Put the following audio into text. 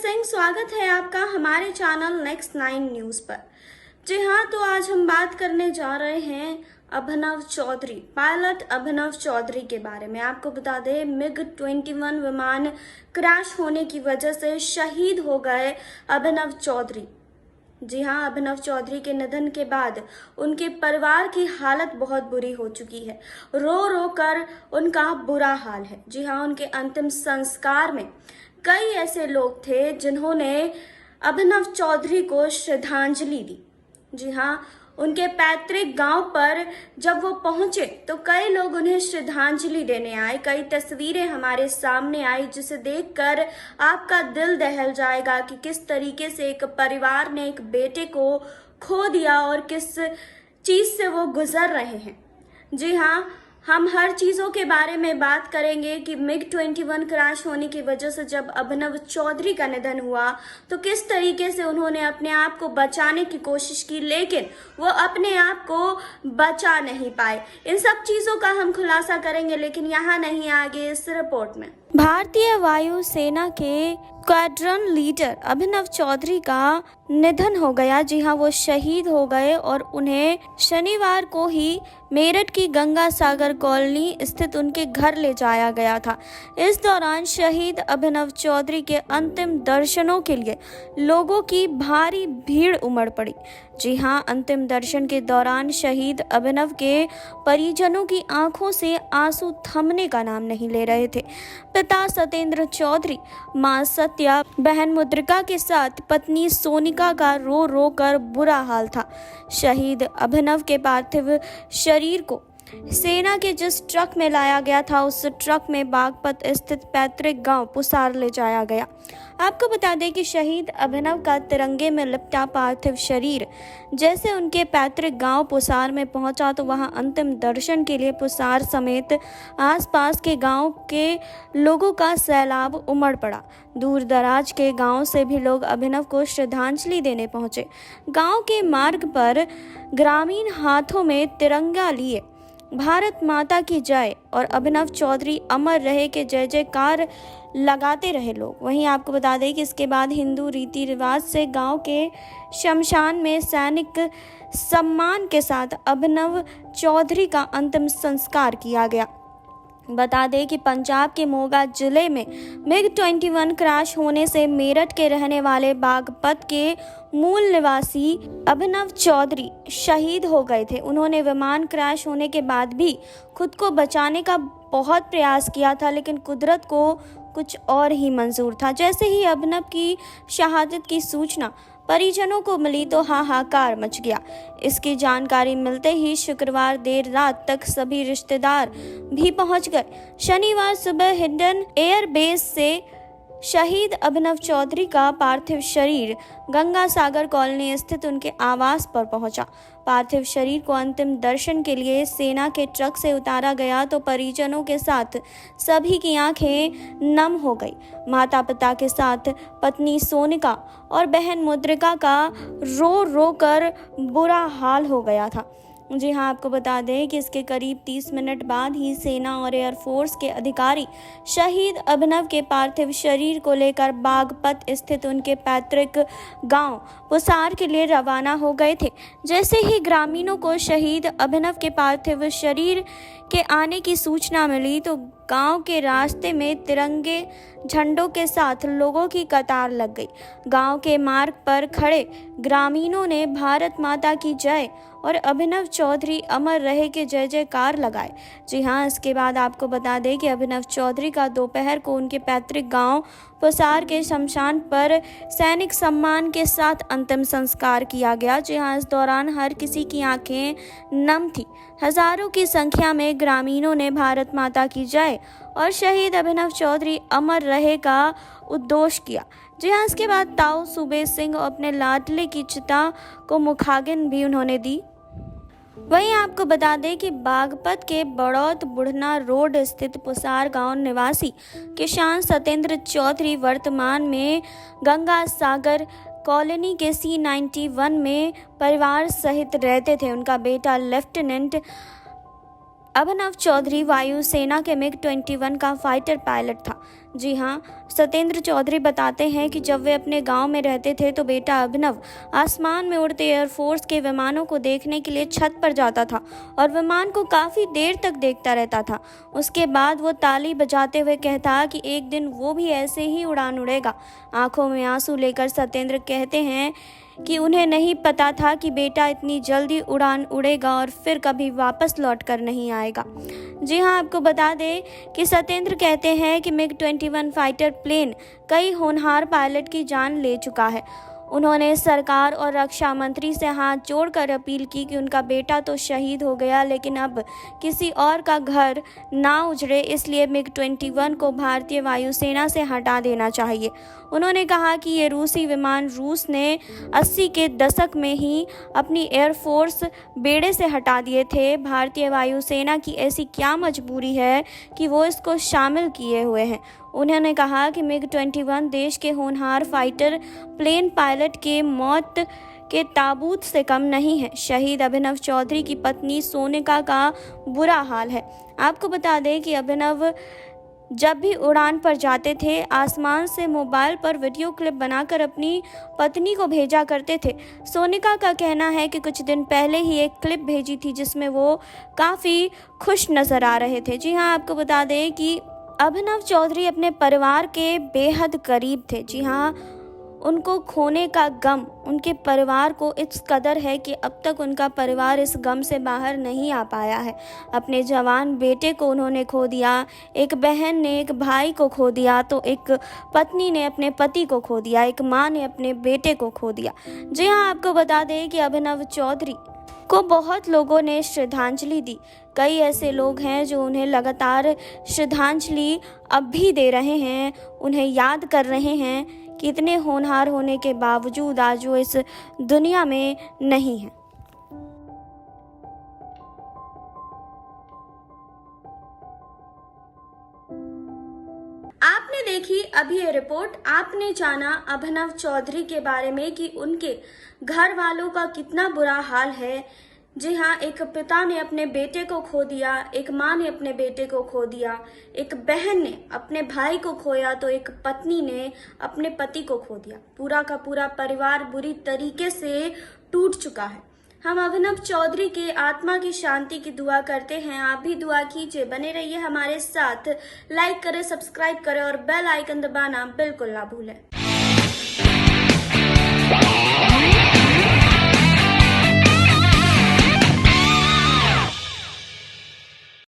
सिंह, स्वागत है आपका हमारे चैनल नेक्स्ट 9 न्यूज पर। जी हाँ, तो आज हम बात करने जा रहे हैं अभिनव चौधरी, पायलट अभिनव चौधरी के बारे में। आपको बता दें, MiG-21 विमान क्रैश होने की वजह से शहीद हो गए अभिनव चौधरी। जी हाँ, अभिनव चौधरी के निधन के बाद उनके परिवार की हालत बहुत बुरी हो चुकी है। रो रो कर उनका बुरा हाल है। जी हाँ, उनके अंतिम संस्कार में कई ऐसे लोग थे जिन्होंने अभिनव चौधरी को श्रद्धांजलि दी। जी हाँ, उनके पैतृक गांव पर जब वो पहुंचे तो कई लोग उन्हें श्रद्धांजलि देने आए। कई तस्वीरें हमारे सामने आई जिसे देखकर आपका दिल दहल जाएगा कि किस तरीके से एक परिवार ने एक बेटे को खो दिया और किस चीज से वो गुजर रहे हैं। जी हाँ, हम हर चीजों के बारे में बात करेंगे कि MiG-21 क्रैश होने की वजह से जब अभिनव चौधरी का निधन हुआ तो किस तरीके से उन्होंने अपने आप को बचाने की कोशिश की, लेकिन वो अपने आप को बचा नहीं पाए। इन सब चीजों का हम खुलासा करेंगे, लेकिन यहाँ नहीं, आगे इस रिपोर्ट में। भारतीय वायु सेना के स्क्वाड्रन लीडर अभिनव चौधरी का निधन हो गया। जी हाँ, वो शहीद हो गए और उन्हें शनिवार को ही मेरठ की गंगा सागर कॉलोनी स्थित उनके घर ले जाया गया था। इस दौरान शहीद अभिनव चौधरी के अंतिम दर्शनों के लिए लोगों की भारी भीड़ उमड़ पड़ी। जी हाँ, अंतिम दर्शन के दौरान शहीद अभिनव के परिजनों की आंखों से आंसू थमने का नाम नहीं ले रहे थे। पिता सत्येंद्र चौधरी, मां सत्या, बहन मुद्रिका के साथ पत्नी सोनिका का रो रो कर बुरा हाल था। शहीद अभिनव के पार्थिव शरीर को सेना के जिस ट्रक में लाया गया था, उस ट्रक में बागपत स्थित पैतृक गांव पुसार ले जाया गया। आपको बता दें कि शहीद अभिनव का तिरंगे में लिपटा पार्थिव शरीर जैसे उनके पैतृक गांव पुसार में पहुंचा तो वहां अंतिम दर्शन के लिए पुसार समेत आसपास के गांव के लोगों का सैलाब उमड़ पड़ा। दूर दराज के गांव से भी लोग अभिनव को श्रद्धांजलि देने पहुंचे। गांव के मार्ग पर ग्रामीण हाथों में तिरंगा लिए भारत माता की जय और अभिनव चौधरी अमर रहे के जय जयकार लगाते रहे लोग। वहीं आपको बता दें कि इसके बाद हिंदू रीति रिवाज से गांव के शमशान में सैनिक सम्मान के साथ अभिनव चौधरी का अंतिम संस्कार किया गया। बता दें कि पंजाब के मोगा जिले में MiG-21 क्रैश होने से मेरठ के रहने वाले बागपत के मूल निवासी अभिनव चौधरी शहीद हो गए थे। उन्होंने विमान क्रैश होने के बाद भी खुद को बचाने का बहुत प्रयास किया था, लेकिन कुदरत को कुछ और ही मंजूर था। जैसे ही अभिनव की शहादत की सूचना परिजनों को मिली तो हाहाकार मच गया। इसकी जानकारी मिलते ही शुक्रवार देर रात तक सभी रिश्तेदार भी पहुंच गए। शनिवार सुबह हिंडन एयरबेस से शहीद अभिनव चौधरी का पार्थिव शरीर गंगा सागर कॉलोनी स्थित उनके आवास पर पहुंचा। पार्थिव शरीर को अंतिम दर्शन के लिए सेना के ट्रक से उतारा गया तो परिजनों के साथ सभी की आंखें नम हो गई। माता पिता के साथ पत्नी सोनिका और बहन मुद्रिका का रो रो कर बुरा हाल हो गया था। जी हाँ, आपको बता दें कि इसके करीब 30 मिनट बाद ही सेना और एयरफोर्स के अधिकारी शहीद अभिनव के पार्थिव शरीर को लेकर बागपत स्थित उनके पैतृक गांव पुसार के लिए रवाना हो गए थे। जैसे ही ग्रामीणों को शहीद अभिनव के पार्थिव शरीर के आने की सूचना मिली तो गांव के रास्ते में तिरंगे झंडों के साथ लोगों की कतार लग गई। गांव के मार्ग पर खड़े ग्रामीणों ने भारत माता की जय और अभिनव चौधरी अमर रहे के जय जयकार लगाए। जी हाँ, इसके बाद आपको बता दें कि अभिनव चौधरी का दोपहर को उनके पैतृक गांव पुसार के शमशान पर सैनिक सम्मान के साथ अंतिम संस्कार किया गया। जी हाँ, इस दौरान हर किसी की आंखें नम थी। हजारों की संख्या में ग्रामीणों ने भारत माता की जय और शहीद अभिनव चौधरी अमर रहे का उद्घोष किया। जी हाँ, इसके बाद ताऊ सूबे सिंह अपने लाडले की चिता को मुखाग्नि भी उन्होंने दी। वहीं आपको बता दें कि बागपत के बड़ौत बुढ़ना रोड स्थित पुसार गांव निवासी किसान सत्येंद्र चौधरी वर्तमान में गंगा सागर कॉलोनी के C91 में परिवार सहित रहते थे। उनका बेटा लेफ्टिनेंट अभिनव चौधरी वायु सेना के MiG-21 का फाइटर पायलट था। जी हाँ, सत्येंद्र चौधरी बताते हैं कि जब वे अपने गांव में रहते थे तो बेटा अभिनव आसमान में उड़ते एयरफोर्स के विमानों को देखने के लिए छत पर जाता था और विमान को काफ़ी देर तक देखता रहता था। उसके बाद वो ताली बजाते हुए कहता कि एक दिन वो भी ऐसे ही उड़ान उड़ेगा। आंखों में आंसू लेकर सत्येंद्र कहते हैं कि उन्हें नहीं पता था कि बेटा इतनी जल्दी उड़ान उड़ेगा और फिर कभी वापस लौट कर नहीं आएगा। जी हाँ, आपको बता दें कि सत्येंद्र कहते हैं कि MiG-21 फाइटर प्लेन कई होनहार पायलट की जान ले चुका है। उन्होंने सरकार और रक्षा मंत्री से हाथ जोड़कर अपील की कि उनका बेटा तो शहीद हो गया, लेकिन अब किसी और का घर ना उजड़े, इसलिए MiG-21 को भारतीय वायुसेना से हटा देना चाहिए। उन्होंने कहा कि ये रूसी विमान रूस ने 80 के दशक में ही अपनी एयरफोर्स बेड़े से हटा दिए थे। भारतीय वायुसेना की ऐसी क्या मजबूरी है कि वो इसको शामिल किए हुए हैं। उन्होंने कहा कि MiG-21 देश के होनहार फाइटर प्लेन पायलट के मौत के ताबूत से कम नहीं है। शहीद अभिनव चौधरी की पत्नी सोनिका का बुरा हाल है। आपको बता दें कि अभिनव जब भी उड़ान पर जाते थे, आसमान से मोबाइल पर वीडियो क्लिप बनाकर अपनी पत्नी को भेजा करते थे। सोनिका का कहना है कि कुछ दिन पहले ही एक क्लिप भेजी थी जिसमें वो काफ़ी खुश नज़र आ रहे थे। जी हाँ, आपको बता दें कि अभिनव चौधरी अपने परिवार के बेहद करीब थे। जी हाँ, उनको खोने का गम उनके परिवार को इस कदर है कि अब तक उनका परिवार इस गम से बाहर नहीं आ पाया है। अपने जवान बेटे को उन्होंने खो दिया, एक बहन ने एक भाई को खो दिया, तो एक पत्नी ने अपने पति को खो दिया, एक माँ ने अपने बेटे को खो दिया। जी हाँ, आपको बता दें कि अभिनव चौधरी को बहुत लोगों ने श्रद्धांजलि दी। कई ऐसे लोग हैं जो उन्हें लगातार श्रद्धांजलि अब भी दे रहे हैं, उन्हें याद कर रहे हैं कि इतने होनहार होने के बावजूद आज वो इस दुनिया में नहीं है। आपने देखी अभी ये रिपोर्ट, आपने जाना अभिनव चौधरी के बारे में कि उनके घर वालों का कितना बुरा हाल है। जी हाँ, एक पिता ने अपने बेटे को खो दिया, एक माँ ने अपने बेटे को खो दिया, एक बहन ने अपने भाई को खोया, तो एक पत्नी ने अपने पति को खो दिया। पूरा का पूरा परिवार बुरी तरीके से टूट चुका है। हम अभिनव चौधरी के आत्मा की शांति की दुआ करते हैं। आप भी दुआ कीजिए, बने रहिए हमारे साथ। लाइक करें, सब्सक्राइब करें और बेल आइकन दबाना बिल्कुल ना भूलें।